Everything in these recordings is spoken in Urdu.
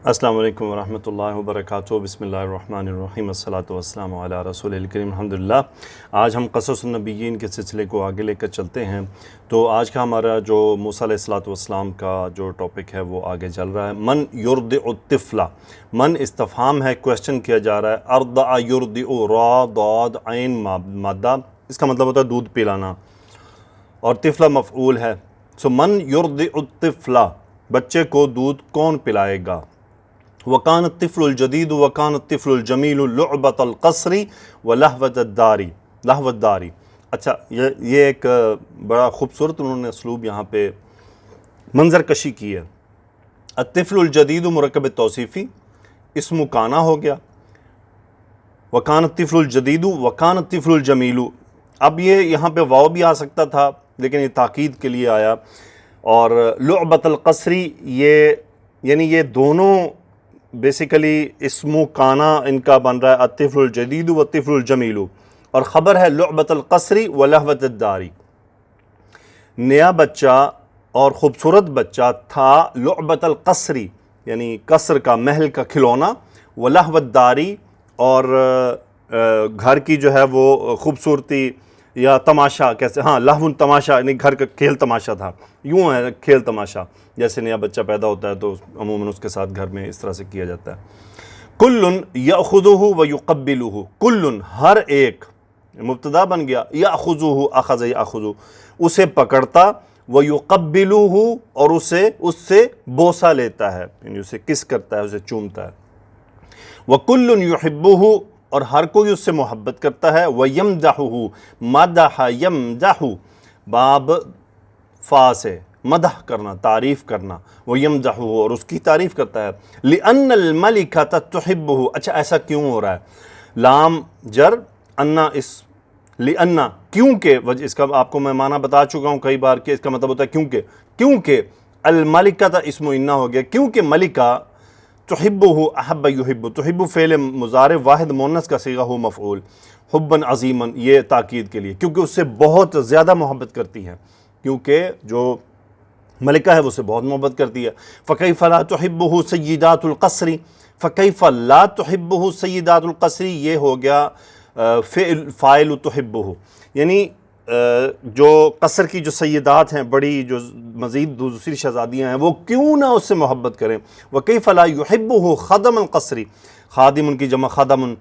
السلام علیکم ورحمۃ اللہ وبرکاتہ۔ بسم اللہ الرحمن الرحیم، الصلاۃ والسلام علی رسول الکریم الحمدللہ۔ آج ہم قصص النبیین کے سلسلے کو آگے لے کر چلتے ہیں۔ تو آج کا ہمارا جو موسیٰ علیہ الصلاۃ والسلام کا جو ٹاپک ہے وہ آگے چل رہا ہے۔ من یرضع الطفل، من استفہام ہے، کویسچن کیا جا رہا ہے۔ ارضع یرضع، را ضاد عین مادہ، اس کا مطلب ہوتا ہے دودھ پلانا، اور طفل مفعول ہے۔ من یرضع الطفل، بچے کو دودھ کون پلائے گا؟ وَكَانَ الطِّفْلُ الْجَدِيدُ وَكَانَ الطِّفْلُ الْجَمِيلُ لُعْبَةَ الْقَصْرِ وَلَهْوَةَ الدَّارِ، لہو الداری۔ اچھا، یہ ایک بڑا خوبصورت انہوں نے اسلوب یہاں پہ منظر کشی کی ہے۔ الطفل الجدید مرکب توصیفی، اسم کانا ہو گیا۔ وَكَانَ الطِّفْلُ الْجَدِيدُ وَكَانَ الطِّفْلُ الْجَمِيلُ، اب یہ یہاں پہ واو بھی آ سکتا تھا لیکن یہ تاکید کے لیے آیا۔ اور لعبۃ القصری، یہ یعنی یہ دونوں بیسیکلی اسم کانا ان کا بن رہا ہے الطفل الجدید و الطفل الجمیل، اور خبر ہے لعبۃ القصری و لہوۃ الداری، نیا بچہ اور خوبصورت بچہ تھا، لعبۃ القصری یعنی قصر کا، محل کا کھلونا، و لہوۃ الداری، اور گھر کی جو ہے وہ خوبصورتی یا تماشا، کیسے، ہاں لہو تماشا یعنی گھر کا کھیل تماشا تھا، یوں ہے کھیل تماشا، جیسے نیا بچہ پیدا ہوتا ہے تو عموماً اس کے ساتھ گھر میں اس طرح سے کیا جاتا ہے۔ کل یأخذہ و یقبلہ، کل ہر ایک، مبتدا بن گیا، یأخذہ اخذ یأخذ، اسے پکڑتا، و یقبلہ، اور اس سے بوسہ لیتا ہے، یعنی اسے کس کرتا ہے، اسے چومتا ہے۔ وکل یحبہ، اور ہر کوئی اس سے محبت کرتا ہے۔ وَيَمْدَحُهُ، مدح یمدح، باب فا سے مدح کرنا، تعریف کرنا، وَيَمْدَحُهُ، اور اس کی تعریف کرتا ہے۔ لِأَنَّ الْمَلِكَةَ تُحِبُّهُ، اچھا ایسا کیوں ہو رہا ہے؟ لام جر، انا اس، لِأَنَّ کیونکہ، اس کا آپ کو میں معنی بتا چکا ہوں کئی بار کہ اس کا مطلب ہوتا ہے کیونکہ الملکۃ اسم انا ہو گیا، کیونکہ ملکہ، تحبہ احب یحب، تحب فعل مضارع واحد مؤنث کا صیغہ ہو مفعول، حبا عظیما، یہ تاکید کے لیے، کیونکہ اس سے بہت زیادہ محبت کرتی ہے، کیونکہ جو ملکہ ہے وہ اسے بہت محبت کرتی ہے۔ فکیف لا تحبہ سیدات القصر، فکیف لا تحبہ سیدات القصر، یہ ہو گیا فاعل تحبہ، یعنی جو قصر کی جو سیدات ہیں، بڑی جو مزید دوسری شہزادیاں ہیں، وہ کیوں نہ اس سے محبت کریں۔ وکیف لا یحبہ خدم القصر، خادم ان کی جمع خدم،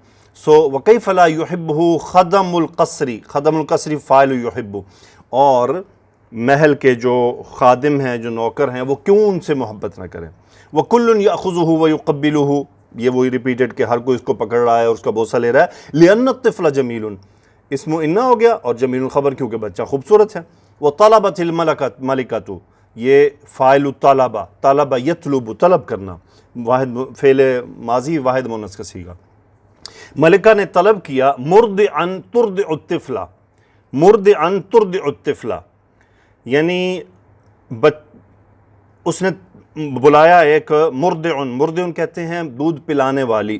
وکیف لا یحبہ خدم القصر، خدم القصر فاعل یحب، اور محل کے جو خادم ہیں، جو نوکر ہیں، وہ کیوں ان سے محبت نہ کریں۔ وکل یأخذہ ویقبلہ، یہ وہی ریپیٹڈ کہ ہر کوئی اس کو پکڑ رہا ہے اور اس کا بوسہ لے رہا ہے۔ لأن الطفل جمیل، اسم انا ہو گیا، اور جمیل الخبر کیونکہ بچہ خوبصورت ہے۔ وطلبت الملکۃ، یہ فاعل طلبہ، طلبہ یطلب، طلب کرنا، واحد فعل ماضی واحد مؤنث کا صیغہ۔ ملکہ نے طلب کیا، مرضعا ترضع الطفل، مرضعا ترضع الطفل، یعنی اس نے بلایا ایک مرضع، مرضع کہتے ہیں دودھ پلانے والی،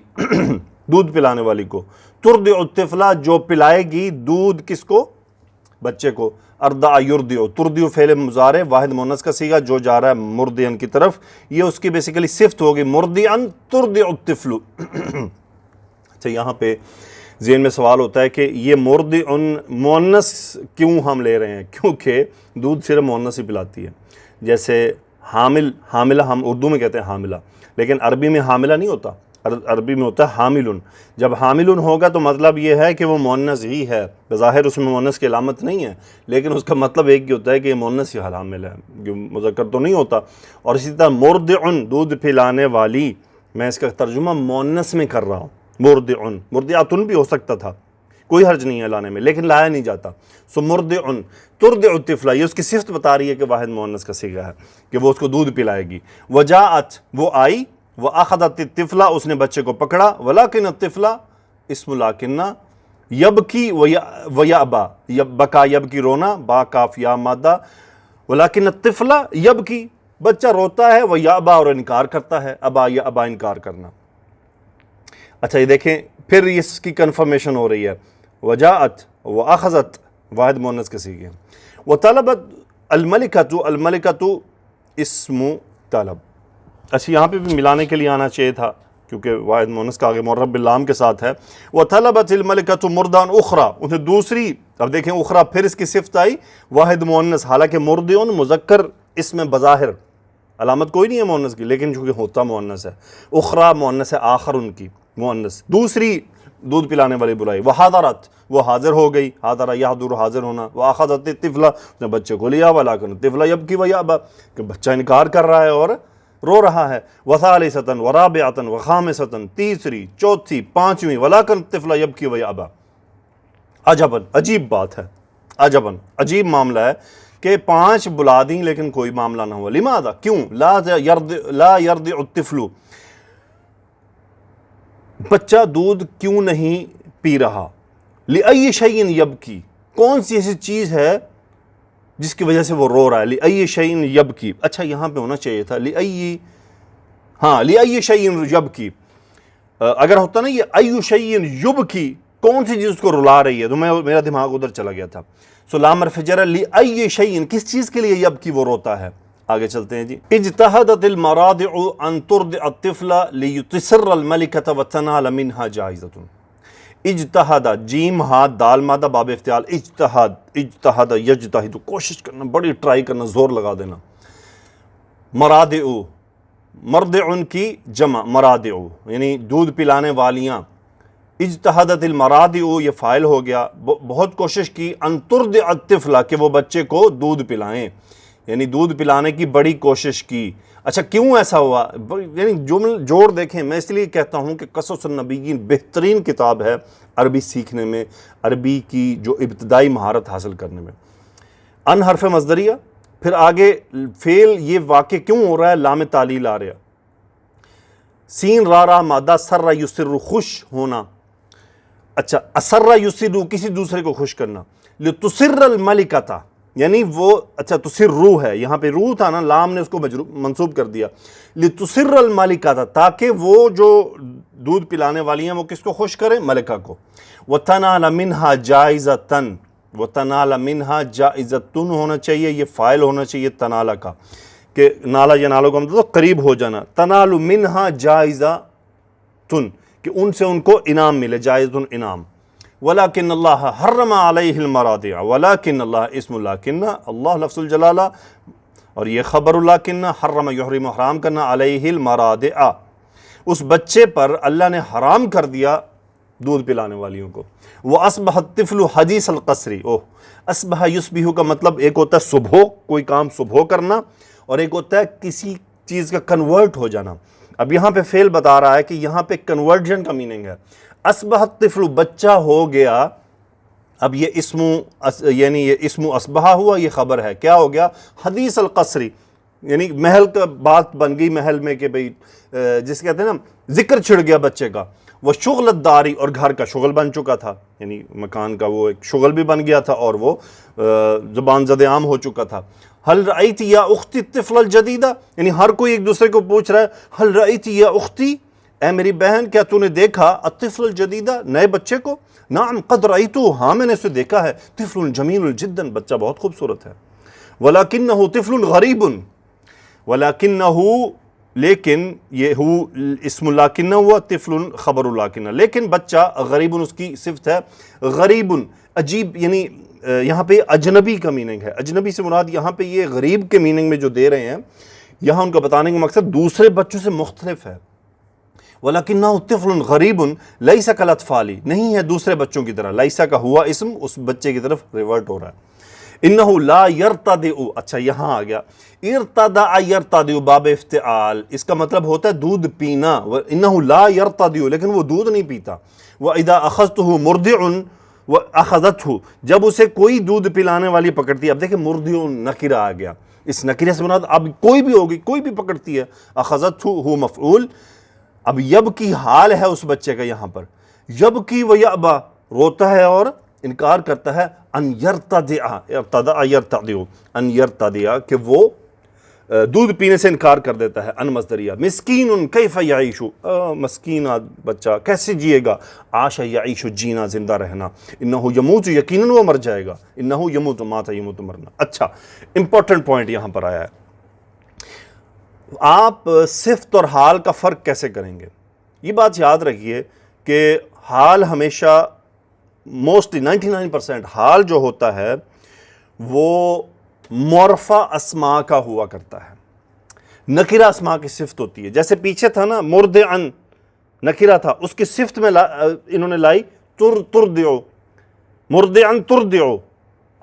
دودھ پلانے والی کو، ترضع الطفل، جو پلائے گی دودھ کس کو؟ بچے کو۔ ارضع یرضع، ترضع فعل مضارع واحد مؤنث کا صیغہ جو جا رہا ہے مرضعا کی طرف، یہ اس کی بیسیکلی صفت ہوگی، مرضعا ترضع الطفل۔ اچھا، یہاں پہ ذہن میں سوال ہوتا ہے کہ یہ مرضع مؤنث کیوں ہم لے رہے ہیں؟ کیونکہ دودھ صرف مؤنث ہی پلاتی ہے، جیسے حامل، حاملہ ہم اردو میں کہتے ہیں حاملہ، لیکن عربی میں حاملہ نہیں ہوتا، عربی میں ہوتا ہے حامل۔ جب حامل ہوگا تو مطلب یہ ہے کہ وہ مؤنث ہی ہے، بظاہر اس میں مؤنث کی علامت نہیں ہے، لیکن اس کا مطلب ایک ہی ہوتا ہے کہ یہ مؤنث ہی حامل ہے، جو مذکر تو نہیں ہوتا۔ اور اسی طرح مرضع، دودھ پلانے والی، میں اس کا ترجمہ مؤنث میں کر رہا ہوں، مرضع، مرضعۃ بھی ہو سکتا تھا، کوئی حرج نہیں ہے لانے میں، لیکن لایا نہیں جاتا۔ سو مرضع ترضع الطفل، یہ اس کی صفت بتا رہی ہے کہ واحد مؤنث کا صیغہ ہے، کہ وہ اس کو دودھ پلائے گی۔ وجاءت، وہ آئی، وأخذت الطفل، اس نے بچے کو پکڑا، ولکن الطفل اسم لاکنہ، یبکی ویأبی، بکا یبکی رونا، با کاف یا مادہ، ولکن الطفل یبکی، بچہ روتا ہے، ویأبی، اور انکار کرتا ہے، ابا یا ابا، انکار کرنا۔ اچھا یہ دیکھیں پھر اس کی کنفرمیشن ہو رہی ہے، وجاءت واخذت واحد مؤنث کے صیغے، وطلبت الملکۃ، الملکۃ اسم طلب، اچھا یہاں پہ بھی ملانے کے لیے آنا چاہیے تھا کیونکہ واحد مؤنث کا آگے معرب باللام کے ساتھ ہے. وَطَلَبَتِ الْمَلِكَةُ مُرْدًا أُخْرَى, انہیں دوسری, اب دیکھیں اخرى پھر اس کی صفت آئی واحد مؤنث, حالانکہ مردعن مذکر اس میں بظاہر علامت کوئی نہیں ہے مؤنث کی, لیکن چونکہ ہوتا مؤنث ہے. اخرى مؤنث ہے آخر ان کی مؤنث, دوسری دودھ پلانے والی بلائی. وحاضرت, وہ حاضر ہو گئی, حاضر یحضر حاضر ہونا. واخذت الطفل, اس نے بچے کو لیا. ولکن الطفل یبکی ویأبی, کہ بچہ انکار کر رہا ہے اور رو رہا ہے. وثالثۃ ورابعۃ وخامسۃ, تیسری چوتھی پانچویں. ولکن الطفل یبکی ویأبی. عجباً, عجیب بات ہے, عجباً عجیب معاملہ ہے کہ 5 بلا دیں لیکن کوئی معاملہ نہ ہوا. لماذا, کیوں؟ لا یرضع الطفل, بچہ دودھ کیوں نہیں پی رہا؟ لأی شیء یبکی, کون سی ایسی چیز ہے جس کی وجہ سے وہ رو رہا ہے؟ لأی شیء یبکی, اچھا یہاں پہ ہونا چاہیے تھا لأی شیء یبکی. اگر ہوتا نا یہ ای شیء یبکی, کون سی چیز اس کو رلا رہی ہے, تو میرا دماغ ادھر چلا گیا تھا. سو لام حرف جر, لأی شیء, کس چیز کے لیے یبکی وہ روتا ہے. آگے چلتے ہیں جی. اجتہدت المراضع ان ترضع الطفل لیتسر الملکۃ وتنال منها جائزۃ. اجتہد, جیم ہا دال مادہ باب افتعال, اجتہد یجتہد, کوشش کرنا, بڑی ٹرائی کرنا, زور لگا دینا. مرادع, مرضع کی جمع مرادع, یعنی دودھ پلانے والیاں. اجتہدت المراضع, یہ فاعل ہو گیا, بہت کوشش کی. ان ترضع الطفل, کہ وہ بچے کو دودھ پلائیں, یعنی دودھ پلانے کی بڑی کوشش کی. اچھا کیوں ایسا ہوا؟ یعنی جوڑ دیکھیں, میں اس لیے کہتا ہوں کہ قصص النبیین بہترین کتاب ہے عربی سیکھنے میں, عربی کی جو ابتدائی مہارت حاصل کرنے میں. ان حرف مصدریہ, پھر آگے فعل, یہ واقع کیوں ہو رہا ہے؟ لام تعلیل آ رہا. سین را مادہ, سر یسر, خوش ہونا. اچھا اسر یسر, کسی دوسرے کو خوش کرنا. لتسر الملکۃ, یعنی وہ, اچھا تسر روح ہے, یہاں پہ روح تھا نا, لام نے اس کو منصوب کر دیا. لتسر الملکۃ, تاکہ وہ جو دودھ پلانے والی ہیں وہ کس کو خوش کریں؟ ملکہ کو. وتنال منها جائزۃ, وتنال منها جائزۃ ہونا چاہیے, یہ فاعل ہونا چاہیے تنالا کا, کہ نالا ینالو کا مطلب قریب ہو جانا. تنال منها جائزۃ, کہ ان سے ان کو انعام ملے, جائزۃ انعام. ولیکن اللہ حرم علیہ المراضع, ولیکن اللہ اسم لیکن, اللہ لفظ الجلالہ, اور یہ خبر لیکن, حرم یحرم, حرام کرنا, علیہ المراضع, اس بچے پر اللہ نے حرام کر دیا دودھ پلانے والیوں کو. وَأَصْبَحَ الطِّفْلُ حَدِيثَ الْقَصْرِ, اصبح یصبح کا مطلب ایک ہوتا ہے صبح, کوئی کام صبح کرنا, اور ایک ہوتا ہے کسی چیز کا کنورٹ ہو جانا. اب یہاں پہ فعل بتا رہا ہے کہ یہاں پہ کنورجن کا میننگ ہے. اصبح الطفل, بچہ ہو گیا. اب یہ اسم, یعنی یہ اسم اصبح ہوا, یہ خبر ہے, کیا ہو گیا؟ حدیث القصری, یعنی محل کا بات بن گئی محل میں, کہ بھئی جس کہتے ہیں نا ذکر چھڑ گیا بچے کا. وہ شغل الداری, اور گھر کا شغل بن چکا تھا, یعنی مکان کا وہ ایک شغل بھی بن گیا تھا, اور وہ زبان زد عام ہو چکا تھا. حل رأیت یا اختی الطفل الجدیدہ, یعنی ہر کوئی ایک دوسرے کو پوچھ رہا ہے, حل رأیت یا اختی, اے میری بہن کیا تو نے دیکھا الطفل الجدیدہ, نئے بچے کو؟ نعم قد رأیتو, ہاں میں نے اسے دیکھا ہے. طفل جمیل جدا, بچہ بہت خوبصورت ہے. ولکنہ طفل غریب, ولکنہ, لیکن یہ ہو اسم لاکنہ ہوا, طفل خبر لاکنہ, لیکن بچہ غریب, اس کی صفت ہے غریب, عجیب, یعنی یہاں پہ اجنبی کا میننگ ہے. اجنبی سے مراد یہاں پہ یہ غریب کے میننگ میں جو دے رہے ہیں, یہاں ان کا بتانے کا مقصد دوسرے بچوں سے مختلف ہے. وَلَكِنَّهُ طِفْلٌ غَرِيبٌ لَيْسَ كَالْأَطْفَالِ, نہیں ہے دوسرے بچوں کی طرح. لَيْسَ کا ہوا اسم اس بچے کی طرف ریورٹ ہو رہا ہے. إِنَّهُ لَا يَرْتَدِعُ, اچھا یہاں آ گیا ارتدع يرتدع, باب افتعال, اس کا مطلب ہوتا ہے دودھ پینا. إِنَّهُ لَا يَرْتَدِعُ, لیکن وہ دودھ نہیں پیتا. وَإِذَا أَخَذْتُهُ مُرْضِعٌ وَأَخَذَتْهُ, جب اسے کوئی دودھ پلانے والی پکڑتی ہے. اب دیکھیں مرضع نکرہ آ گیا, اس نکرہ سے مراد اب کوئی بھی ہوگی, کوئی بھی پکڑتی ہے. أخذته هو مفعول. اب یب کی حال ہے اس بچے کا یہاں پر, یب کی ویأبا, روتا ہے اور انکار کرتا ہے. ان یرتدع, ارتدع یرتدع, ان یرتدع, کہ وہ دودھ پینے سے انکار کر دیتا ہے. ان مصدریہ. مسکین کیف یعیش, مسکین بچہ کیسے جیے گا. عاش یعیش, جینا, زندہ رہنا. انہو یموت, یقیناً وہ مر جائے گا. انہو یموت, مات یموت, مرنا. اچھا امپورٹنٹ پوائنٹ یہاں پر آیا ہے. آپ صفت اور حال کا فرق کیسے کریں گے؟ یہ بات یاد رکھیے کہ حال ہمیشہ موسٹلی 99% حال جو ہوتا ہے وہ معرفہ اسماء کا ہوا کرتا ہے، نکرہ اسماء کی صفت ہوتی ہے. جیسے پیچھے تھا نا مردعن، نکرہ تھا، اس کی صفت میں انہوں نے لائی تردعو، مردعن تردعو.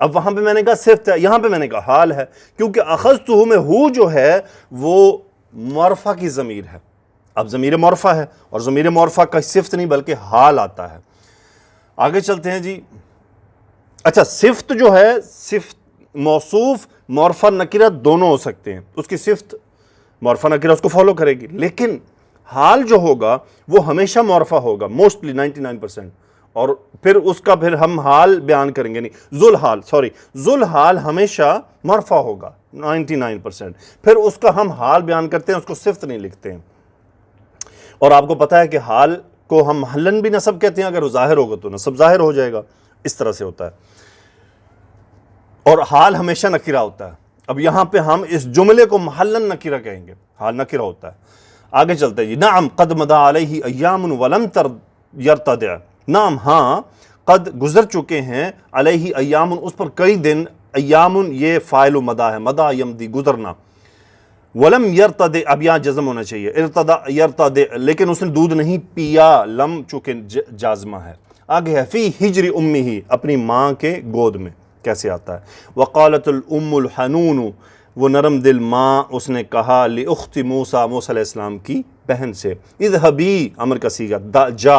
اب وہاں پہ میں نے کہا صفت ہے، یہاں پہ میں نے کہا حال ہے، کیونکہ اخذتہ میں ہو جو ہے وہ معرفہ کی ضمیر ہے. اب ضمیر معرفہ ہے اور ضمیر معرفہ کا صفت نہیں بلکہ حال آتا ہے. آگے چلتے ہیں جی. اچھا، صفت جو ہے، صفت موصوف معرفہ نکرہ دونوں ہو سکتے ہیں، اس کی صفت معرفہ نکرہ اس کو فالو کرے گی، لیکن حال جو ہوگا وہ ہمیشہ معرفہ ہوگا موسٹلی 99%. اور پھر اس کا پھر ہم حال بیان کریں گے، نہیں ذوالحال ہمیشہ معرفہ ہوگا 99%. پھر اس کا ہم حال بیان کرتے ہیں، اس کو صفت نہیں لکھتے ہیں. اور آپ کو پتہ ہے کہ حال کو ہم محلن بھی نصب کہتے ہیں، اگر وہ ظاہر ہوگا تو نصب ظاہر ہو جائے گا، اس طرح سے ہوتا ہے. اور حال ہمیشہ نکرہ ہوتا ہے. اب یہاں پہ ہم اس جملے کو محلن نکرہ کہیں گے، حال نکرہ ہوتا ہے. آگے چلتے ہیں جی. نعم قد مضى علیہ ایام ولم یرتدع. نعم ہاں، قد گزر چکے ہیں، علیہ ایام اس پر کئی دن، ایام یہ فاعل و مدہ ہے، مدہ یمدی گزرنا. ولم یرتدع، اب یہاں جزم ہونا چاہیے، ارتدع یرتدع، لیکن اس نے دودھ نہیں پیا، لم چونکہ جازمہ ہے. آگے ہے فی ہجر امہ، اپنی ماں کے گود میں. کیسے آتا ہے؟ وقالت الام الحنون، وہ نرم دل ماں اس نے کہا، لاخت موسیٰ، موسیٰ علیہ السلام کی بہن سے. اذهبی، امر کا صیغہ، جا،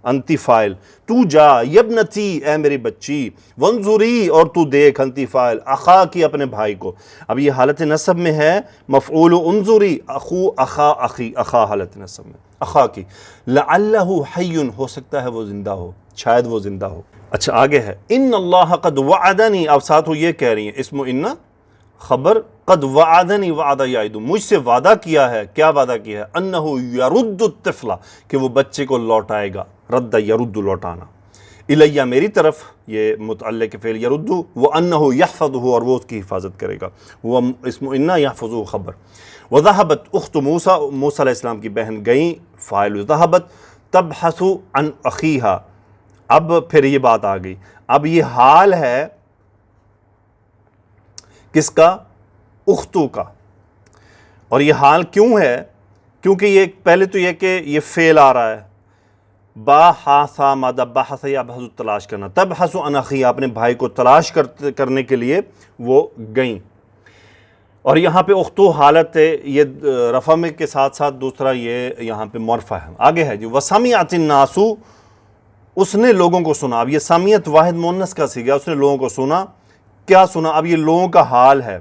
انتی فائل، تو جا، یبنتی، اے میری بچی، وانظری، اور تو دیکھ، انتی فائل، اخا کی، اپنے بھائی کو. اب یہ حالت نصب میں ہے، مفعول انظری، اخو، اخا، اخی، اخا حالت نصب میں، اخا کی. لعلہ حی، ہو سکتا ہے وہ زندہ ہو، شاید وہ زندہ ہو. اچھا آگے ہے ان اللہ قد وعدنی، اب ساتھ وہ یہ کہہ رہی ہیں اسم ان خبر، قد وعدنی وعد یعد، مجھ سے وعدہ کیا ہے. کیا وعدہ کیا ہے؟ انہ یرد الطفل، کہ وہ بچے کو لوٹائے گا. رد یرد، لوٹانا. الیہ، میری طرف، یہ متعلق فعل یرد، وہ انہ یحفظہ، اور وہ اس کی حفاظت کرے گا. وہ اسم ان یحفظہ خبر. وذهبت اخت موسیٰ، موسیٰ علیہ السلام کی بہن گئیں، فاعل ذهبت، تبحث عن اخیہا. اب پھر یہ بات آ گئی، اب یہ حال ہے کس کا؟ اختو کا. اور یہ حال کیوں ہے؟ کیونکہ یہ پہلے تو یہ کہ یہ فعل آ رہا ہے، باحثا، مادہ بحث یا بحث، تلاش کرنا. تبحث عن اخیہا، اپنے بھائی کو تلاش کرنے کے لیے وہ گئیں. اور یہاں پہ اختو حالت ہے، یہ رفع میں کے ساتھ ساتھ دوسرا یہ یہاں پہ معرفہ ہے. آگے ہے جی وسمعت الناس، اس نے لوگوں کو سنا. اب یہ سمیت واحد مؤنث کا صیغہ، اس نے لوگوں کو سنا. کیا سنا؟ اب یہ لوگوں کا حال ہے.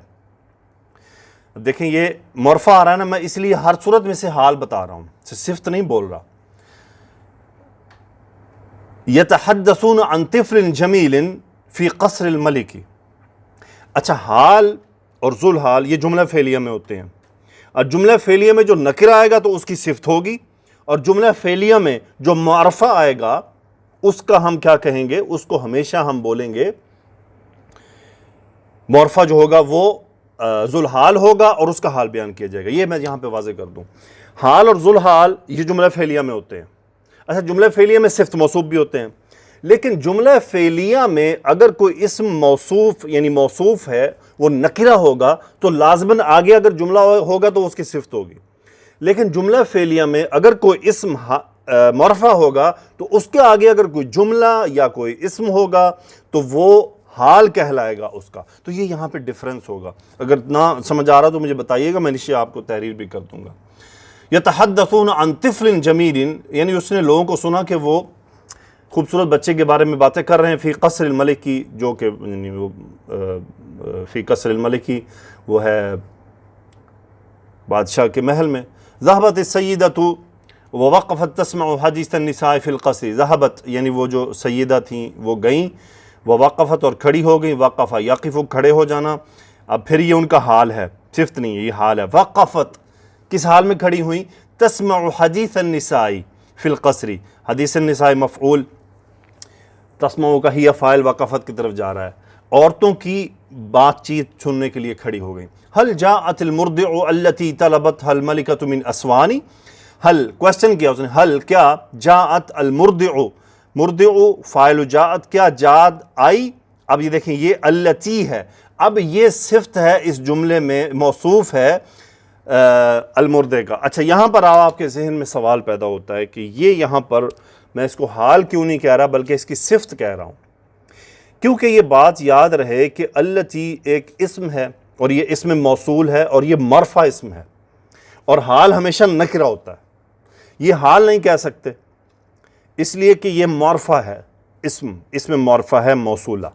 دیکھیں یہ معرفہ آ رہا ہے نا، میں اس لیے ہر صورت میں سے حال بتا رہا ہوں، صفت نہیں بول رہا. یتحدثون عن طفل جمیل فی قصر الملک. اچھا، حال اور ذوالحال یہ جملہ فعلیہ میں ہوتے ہیں. اور جملہ فعلیہ میں جو نکرہ آئے گا تو اس کی صفت ہوگی، اور جملہ فعلیہ میں جو معرفہ آئے گا اس کا ہم کیا کہیں گے؟ اس کو ہمیشہ ہم بولیں گے، معرفہ جو ہوگا وہ ذوالحال ہوگا اور اس کا حال بیان کیا جائے گا. یہ میں یہاں پہ واضح کر دوں، حال اور ذوالحال یہ جملہ فعلیہ میں ہوتے ہیں. اچھا، جملہ فعلیہ میں صفت موصوف بھی ہوتے ہیں، لیکن جملہ فعلیہ میں اگر کوئی اسم موصوف یعنی موصوف ہے وہ نکرہ ہوگا تو لازماً آگے اگر جملہ ہوگا تو اس کی صفت ہوگی. لیکن جملہ فعلیہ میں اگر کوئی اسم معرفہ ہوگا تو اس کے آگے اگر کوئی جملہ یا کوئی اسم ہوگا تو وہ حال کہلائے گا اس کا. تو یہ یہاں پہ ڈیفرنس ہوگا. اگر نہ سمجھ آ رہا تو مجھے بتائیے گا، میں نیچے آپ کو تحریر بھی کر دوں گا. یتحدثون عن طفل جمیل، یعنی اس نے لوگوں کو سنا کہ وہ خوبصورت بچے کے بارے میں باتیں کر رہے ہیں. فی قصر الملک کی، جو کہ یعنی وہ فی قصر الملک کی وہ ہے بادشاہ کے محل میں. ذہبت السیدۃ ووقفت تسمع حدیث النساء فی القصر. ذہبت یعنی وہ جو سیدہ تھیں وہ گئیں، ووقفت اور کھڑی ہو گئیں، وقفہ یقف کھڑے ہو جانا. اب پھر یہ ان کا حال ہے، صفت نہیں ہے، یہ حال ہے. وقفت کس حال میں کھڑی ہوئیں؟ تسمع حدیث النساء فی القصر. حدیث النساء مفعول، تسمع کا ہی فاعل وقفت کی طرف جا رہا ہے. عورتوں کی بات چیت سننے کے لیے کھڑی ہو گئیں. حل جاءت المرضع التي طلبتها الملكة من اسوانی. حل کوشچن کیا اس نے, حل کیا, جاءت المرضع, مرضع فاعل جاءت, کیا جاءت آئی. اب یہ دیکھیں یہ التی ہے, اب یہ صفت ہے اس جملے میں, موصوف ہے المرضع کا. اچھا یہاں پر آپ کے ذہن میں سوال پیدا ہوتا ہے کہ یہ یہاں پر میں اس کو حال کیوں نہیں کہہ رہا بلکہ اس کی صفت کہہ رہا ہوں, کیونکہ یہ بات یاد رہے کہ التی ایک اسم ہے اور یہ اسم موصول ہے اور یہ مرفع اسم ہے, اور حال ہمیشہ نکرہ ہوتا ہے. یہ حال نہیں کہہ سکتے اس لیے کہ یہ مرفع ہے, اسم مرفع ہے موصولہ,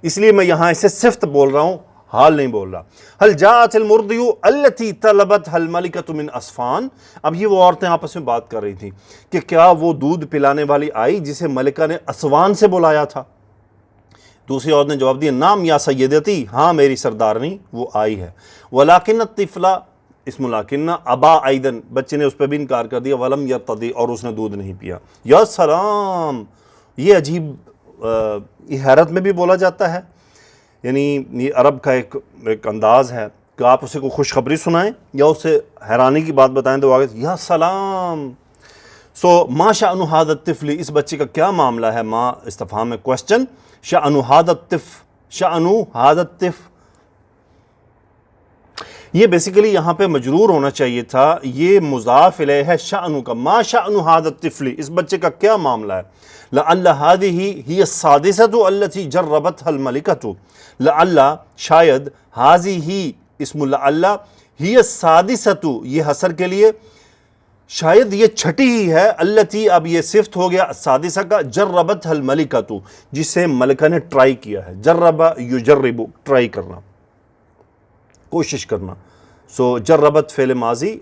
اس لیے میں یہاں اسے صفت بول رہا ہوں, حال نہیں بول رہا. حل جاءت المرضع التي طلبتها الملكة من اسفان. اب یہ وہ عورتیں آپس میں بات کر رہی تھیں کہ کیا وہ دودھ پلانے والی آئی جسے ملکہ نے اسوان سے بلایا تھا. دوسری عورت نے جواب دیا, نام یا سیدتی, ہاں میری سردارنی وہ آئی ہے. ولیکن الطفل, اسم لیکن, ابا ایدن, بچے نے اس پہ بھی انکار کر دیا, ولم یرتضی, اور اس نے دودھ نہیں پیا. یا سلام, یہ عجیب, یہ حیرت میں بھی بولا جاتا ہے, یعنی یہ عرب کا ایک انداز ہے کہ آپ اسے کوئی خوشخبری سنائیں یا اسے حیرانی کی بات بتائیں تو آگے یا سلام. ما شأن هذا الطفل, اس بچے کا کیا معاملہ ہے, ما استفہام میں کوشچن, شأن هذا الطفل, شأن هذا الطفل, یہ بیسیکلی یہاں پہ مجرور ہونا چاہیے تھا, یہ مضاف الیہ ہے شأن کا. ما شأن هذا الطفل, اس بچے کا کیا معاملہ ہے. لعل هذه هي السادسة التي جربتها الملكة, لعل شاید, هذه اسم لعل, هي السادسة یہ حسر کے لیے, شاید یہ چھٹی ہی ہے, التی, اب یہ صفت ہو گیا سادسہ کا, جربت الملکۃ, جسے ملکہ نے ٹرائی کیا ہے. جرب یجرب, ٹرائی کرنا, کوشش کرنا. جربت فعل ماضی,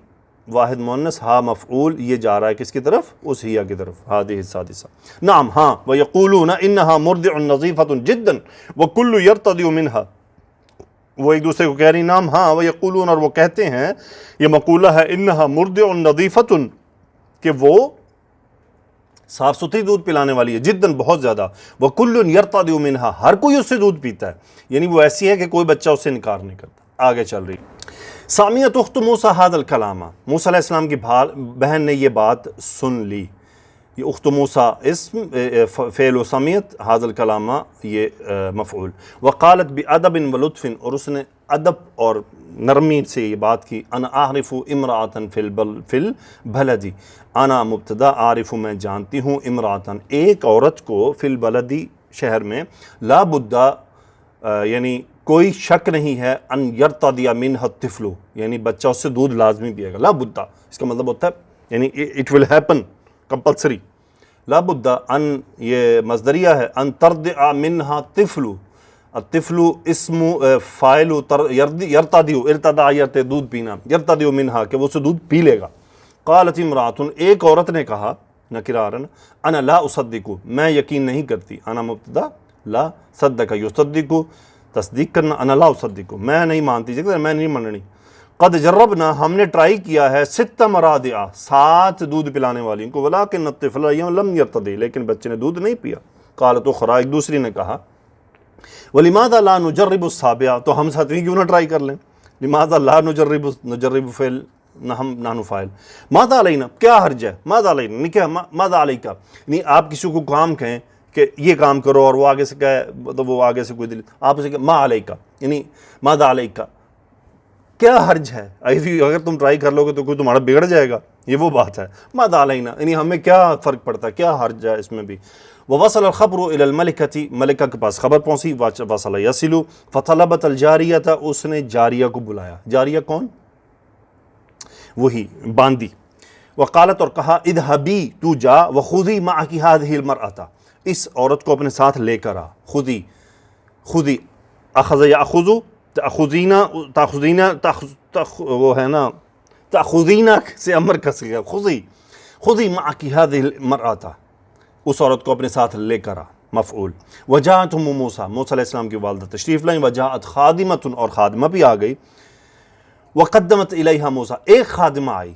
واحد مؤنث, ہا مفعول, یہ جا رہا ہے کس کی طرف, اس ہیا کی طرف, ہذہ السادسہ. نعم ہاں, ویقولون انہا مرضع نظیفۃ جدا وکل یرتضع منہا, وہ ایک دوسرے کو کہہ رہی, نام ہاں, وہ یقولون, اور وہ کہتے ہیں, یہ مقولہ ہے, انہا مرضع نظیفۃ, کہ وہ صاف ستھری دودھ پلانے والی ہے, جداً بہت زیادہ, وکل یرتضع منہا, ہر کوئی اس سے دودھ پیتا ہے, یعنی وہ ایسی ہے کہ کوئی بچہ اس سے انکار نہیں کرتا. آگے چل رہی. سامعت اخت موسیٰ ھذا الکلام, موسیٰ علیہ السلام کی بہن نے یہ بات سن لی. یہ اخت موسیٰ اسم, فعل و سمیت, ھذا الکلام یہ مفعول. وقالت بادب ولطف, اور اس نے ادب اور نرمی سے یہ بات کی. انا اعرف امرأة فی البلد, انا مبتدا, عارف میں جانتی ہوں, امرأة ایک عورت کو, فی البلد شہر میں, لا بد یعنی کوئی شک نہیں ہے, ان یرتضع منها الطفل, یعنی بچہ اس سے دودھ لازمی پیے گا. لا بد, اس کا مطلب ہوتا ہے یعنی اٹ ول ہیپن, کمپلسری. لا بد ان, یہ مصدریہ ہے, ان ترضع منها الطفل, الطفل اسم فاعل, یرتضع, ارتضع یرتے دودھ پینا, یرتضع منها کہ وہ اسے دودھ پی لے گا. قالت امرأة, ایک عورت نے کہا, نکرارن, انا لا اصدق, میں یقین نہیں کرتی, انا مبتدا, لا, صدق یصدق, تصدیق کرنا, انا لا اصدق, میں نہیں مانتی, میں نہیں مننی. قد جربنا, ہم نے ٹرائی کیا ہے, 6 مراضع, 7 دودھ پلانے والی کو, ولکن الطفل لم یرتضع, لیکن بچے نے دودھ نہیں پیا. قالت اخرى, ایک دوسری نے کہا, ولماذا لا نجرب السابعہ, تو ہم 7ویں کیوں نہ ٹرائی کر لیں. لماذا لا نجرب فعل, نحن فاعل, ماذا علینا, کیا حرج ہے, ماذا علینا, کیا ماذا علیکا, یعنی آپ کسی کو کام کہیں کہ یہ کام کرو اور وہ آگے سے کہے, مطلب وہ آگے سے کوئی دل, آپ اسے کہ ما علیکا, یعنی ماذا علیکا, کیا حرج ہے, اگر تم ٹرائی کر لو گے تو کوئی تمہارا بگڑ جائے گا, یہ وہ بات ہے. ماذا علینا, یعنی ہمیں کیا فرق پڑتا ہے, کیا حرج ہے اس میں بھی. ووصل الخبر الى الملکۃ, ملکہ کے پاس خبر پہنچی. وصل یصل, فطلبت الجاریۃ, اس نے جاریہ کو بلایا. جاریہ کون, وہی باندی. وقالت, اور کہا, اذهبی, تو جا, وخذی معک هذه المرأة, اس عورت کو اپنے ساتھ لے کر آ. خودی, خودی, اخذ یاخذ, تاخذینا, تاخذینا, وہ ہے نا, تاخذینا سے امر کس گیا, خذی, خذی معک هذه المرأة, اس عورت کو اپنے ساتھ لے کر آ. مفعول. وجاءت ام موسیٰ, موسیٰ علیہ السلام کی والدہ تشریف لائیں. وجاءت خادمۃ, اور خادمہ بھی آ گئی. وقدمت الیہا موسیٰ, ایک خادمہ آئی,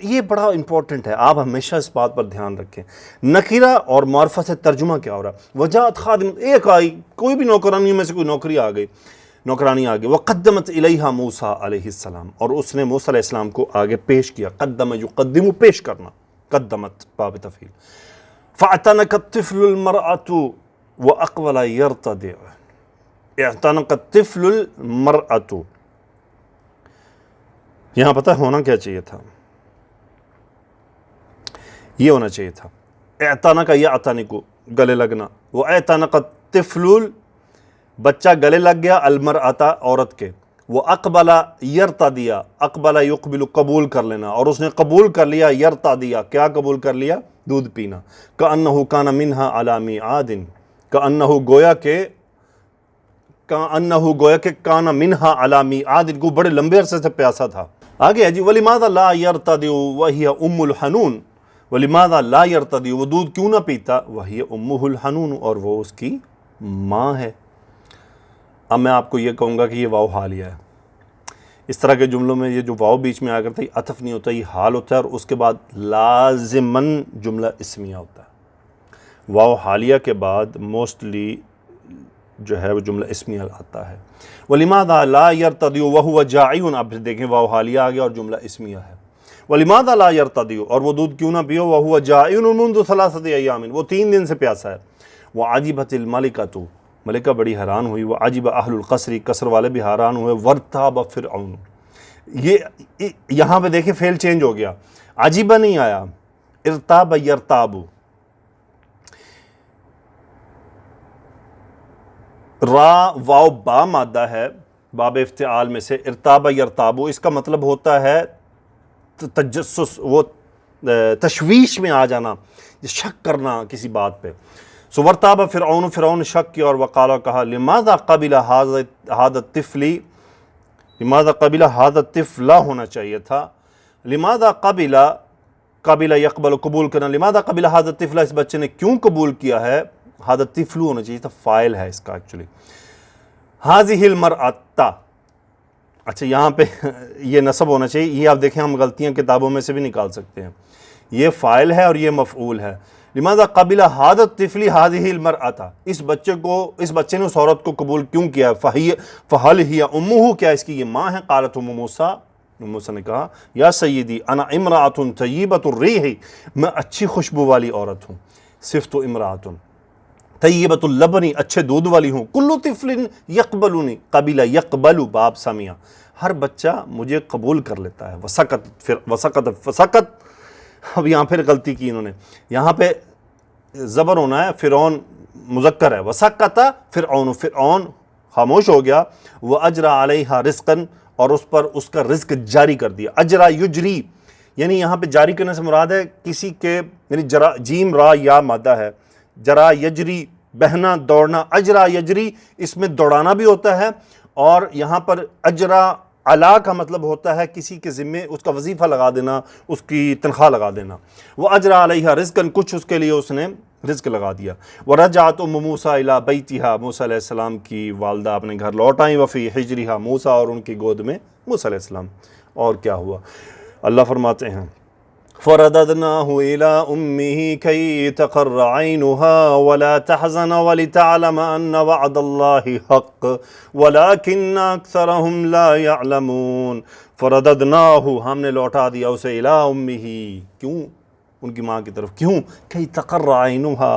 یہ بڑا امپورٹنٹ ہے، آپ ہمیشہ اس بات پر دھیان رکھیں۔ نکرہ اور معرفہ سے ترجمہ کیا ہو رہا ہے؟ وجاءت خادم، ایک آئی، کوئی بھی نوکرانی میں سے کوئی نوکرانی آ گئی، وقدمت الیہا موسیٰ علیہ السلام، اور اس نے موسیٰ علیہ السلام کو آگے پیش کیا۔ قدم یقدم، پیش کرنا، قدمت باب تفعیل۔ فاعتنق الطفل المرأة واقبل يرتدع، اعتنق الطفل المرأة، یہاں پتہ ہونا کیا چاہیے تھا؟ یہ ہونا چاہیے تھا اعتنق یعتنق، گلے لگنا، وہ اعتنق الطفل، بچہ گلے لگ گیا، المرأة، عورت کے، وہ اقبل یرتدع، اقبل یقبل، قبول کر لینا، اور اس نے قبول کر لیا، یرتدع، کیا قبول کر لیا؟ دودھ پینا۔ کأنہ کان منہا علی میعاد، کأنہ گویا کہ کان منہا علی میعاد، کو بڑے لمبے عرصے سے پیاسا تھا۔ آگے ہے جی ولماذا لا یرتدع وہی ام الحنون، ولماذا لا یرتدع، وہ دودھ کیوں نہ پیتا، وہی امہ الحنون، اور وہ اس کی ماں ہے۔ اب میں آپ کو یہ کہوں گا کہ یہ واو حالیہ ہے۔ اس طرح کے جملوں میں یہ جو واو بیچ میں آ کرتا ہے، یہ عطف نہیں ہوتا، یہ حال ہوتا ہے، اور اس کے بعد لازماً جملہ اسمیہ ہوتا ہے۔ واو حالیہ کے بعد موسٹلی جو ہے وہ جملہ اسمیہ آتا ہے۔ وَلِمَاذَا لَا يَرْتَدِعُ وَهُوَ جَائِعٌ، اب پھر دیکھیں واو حالیہ آ گیا اور جملہ اسمیہ ہے۔ وَلِمَاذَا لَا يَرْتَدِعُ، اور وہ دودھ کیوں نہ پیو، وَهُوَ جَائِعٌ مُنذُ 3 أيام، وہ 3 دن سے پیاسا ہے۔ وَعَجِبَتِ الْمَلِكَةُ، ملکہ بڑی حیران ہوئی، وَعَجِبَ أَهْلُ الْقَصْرِ، قصر والے بھی حیران ہوئے، وَارْتَابَ فِرْعَوْنُ، یہ یہاں پہ دیکھیں فعل چینج ہو گیا، عجیبہ نہیں آیا، ارتاب یرتاب، را واو با مادہ ہے باب افتعال میں سے، ارتاب یرتابو، اس کا مطلب ہوتا ہے تجسس، وہ تشویش میں آ جانا، شک کرنا کسی بات پہ۔ سو ورتاب فرعون، فرعون شک کیا اور وقالا، کہا لماذا قبل هذا الطفل، لماذا قبل هذا الطفل ہونا چاہیے تھا، لماذا قبل یقبل، قبول کرنا، لماذا قبل هذا الطفل، اس بچے نے کیوں قبول کیا ہے، هذا الطفل ہونا چاہیے تھا، فائل ہے اس کا ایکچولی، هذه المرأة، اچھا یہاں پہ یہ نصب ہونا چاہیے، یہ آپ دیکھیں ہم غلطیاں کتابوں میں سے بھی نکال سکتے ہیں، یہ فائل ہے اور یہ مفعول ہے۔ لماذا قبل هذا الطفل هذه المرأة، اس بچے نے اس عورت کو قبول کیوں کیا، فهل هي امه، کیا اس کی یہ ماں ہے، قالت ام موسیٰ، موسیٰ نے کہا یا سیدی انا امرأة طیبۃ الریح، میں اچھی خوشبو والی عورت ہوں، صفت امرأة طیبۃ اللبن، اچھے دودھ والی ہوں، کل طفل یقبلنی، قبل یقبل باب سمیع، ہر بچہ مجھے قبول کر لیتا ہے، وسکت، اب یہاں پھر غلطی کی انہوں نے، یہاں پہ زبر ہونا ہے، فرعون مذکر ہے، وسکت فرعون، فرعون خاموش ہو گیا، واجرا علیہا رزقا، اور اس پر اس کا رزق جاری کر دیا، اجرا یجری، یعنی یہاں پہ جاری کرنے سے مراد ہے کسی کے، یعنی جیم را یا مادہ ہے، جرا یجری بہنا دوڑنا، اجرا یجری اس میں دوڑانا بھی ہوتا ہے، اور یہاں پر اجرا علا کا مطلب ہوتا ہے کسی کے ذمے اس کا وظیفہ لگا دینا، اس کی تنخواہ لگا دینا، وہ اجرا علیہ رزقاً، کچھ اس کے لیے اس نے رزق لگا دیا۔ ورجعت ام موسیٰ الی بیتہا، موسیٰ علیہ السلام کی والدہ اپنے گھر لوٹ آئیں، وفی حجرہا موسیٰ، اور ان کی گود میں موسیٰ علیہ السلام۔ اور کیا ہوا؟ اللہ فرماتے ہیں فرددناه إلى أمه كي تقر عينها ولا تحزن ولتعلم أن وعد الله حق ولكن أكثرهم لا يعلمون۔ فرددناه، ہم نے لوٹا دیا اسے، إلى أمه، کیوں؟ ان کی ماں کی طرف، کیوں؟ كي تقر عينها،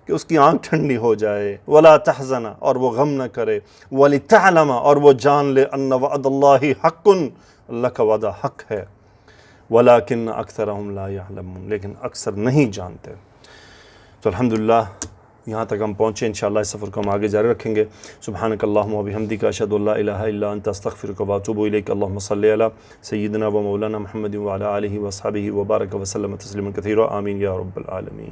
کہ اس کی آنکھ ٹھنڈی ہو جائے، ولا تحزن، اور وہ غم نہ کرے، ولتعلم، اور وہ جان لے، ان وعد اللہ حق، اللہ کا وعدہ حق ہے، ولیکن اکثرہم لا یعلمون، لیکن اکثر نہیں جانتے۔ تو الحمدللہ یہاں تک ہم پہنچے، انشاءاللہ اس سفر کو ہم آگے جاری رکھیں گے۔ سبحانک اللہم و بحمدک، اشہد ان لا الہ الا انت، استغفرک و اتوب الیک۔ اللہم صلی علی سیدنا و مولانا محمد وعلی آلہ و صحبہ وبارک وسلم تسلیما کثیرا، آمین یا رب العالمین۔